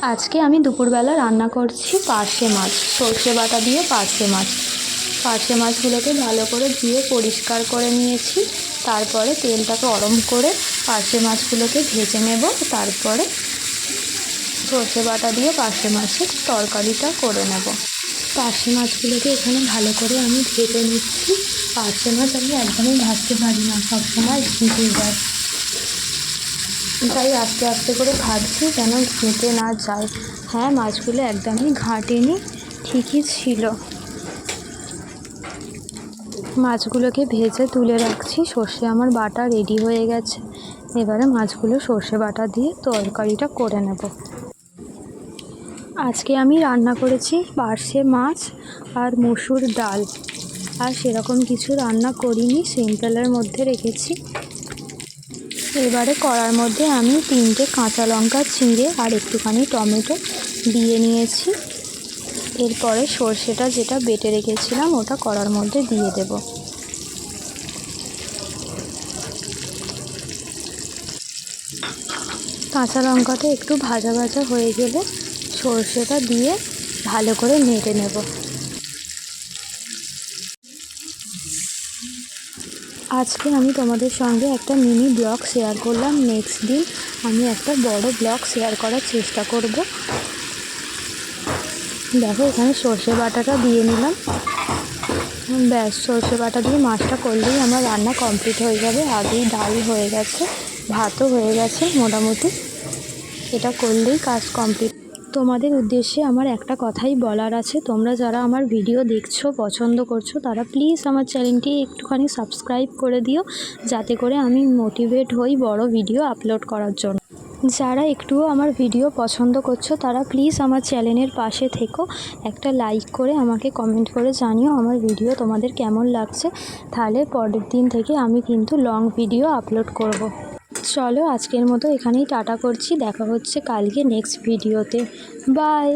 আজকে আমি দুপুরবেলা রান্না করছি পার্শে মাছ, সর্ষে বাটা দিয়ে পার্শে মাছ। পার্শে মাছগুলোকে ভালো করে ধুয়ে পরিষ্কার করে নিয়েছি। তারপরে তেলটাকে গরম করে পার্শে মাছগুলোকে ভেজে নেব। তারপরে সর্ষে বাটা দিয়ে পার্শে মাছের তরকারিটা করে নেব। পার্শে মাছগুলোকে এখানে ভালো করে আমি ভেজে নিচ্ছি। পার্শে মাছ আমি একদমই ভাজতে পারি না, সবসময় ঘেঁটে যায়, তাই আস্তে আস্তে করে ভাজছি যেন ঘেঁটে না যায়। হ্যাঁ, মাছগুলো একদমই ঘাঁটেনি, ঠিকই ছিল। মাছগুলোকে ভেজে তুলে রাখছি। সর্ষে আমার বাটা রেডি হয়ে গেছে। এবারে মাছগুলো সর্ষে বাটা দিয়ে তরকারিটা করে নেব। আজকে আমি রান্না করেছি পার্শে মাছ আর মসুর ডাল, আর সেরকম কিছু রান্না করিনি, সিম্পলের মধ্যে রেখেছি। এবারে কড়ার মধ্যে আমি 3টে কাঁচা লঙ্কা চিঁড়ে আর একটুখানি টমেটো দিয়ে নিয়েছি। এরপরে সর্ষেটা যেটা বেটে রেখেছিলাম ওটা কড়ার মধ্যে দিয়ে দেব। কাঁচা লঙ্কাটা একটু ভাজা ভাজা হয়ে গেলে সর্ষেটা দিয়ে ভালো করে নেড়ে নেব। আজকে আমি তোমাদের সঙ্গে একটা মিনি ব্লগ শেয়ার করলাম। নেক্সট দিন আমি একটা বড় ব্লগ শেয়ার করার চেষ্টা করব। দেখো, এখানে সর্ষে বাটাটা দিয়ে নিলাম। ব্যাস, সর্ষে বাটা দিয়ে মাছটা করলেই আমার রান্না কমপ্লিট হয়ে যাবে। আগেই ডাল হয়ে গেছে, ভাতও হয়ে গেছে মোটামুটি। এটা করলেই কাজ কমপ্লিট। তোমাদের উদ্দেশ্যে আমার একটা কথাই বলার আছে, তোমরা যারা আমার ভিডিও দেখছো, পছন্দ করছো, তারা প্লিজ আমার চ্যানেলটি একটুখানি সাবস্ক্রাইব করে দিও, যাতে করে আমি মোটিভেট হই বড় ভিডিও আপলোড করার জন্য। যারা একটুও আমার ভিডিও পছন্দ করছো তারা প্লিজ আমার চ্যানেলের পাশে থেকো, একটা লাইক করে আমাকে কমেন্ট করে জানিও আমার ভিডিও তোমাদের কেমন লাগছে। তাহলে পরের দিন থেকে আমি কিন্তু লং ভিডিও আপলোড করব। চলো, আজকের মতো এখানেই টাটা করছি। দেখা হচ্ছে কালকে নেক্সট ভিডিওতে। বাই।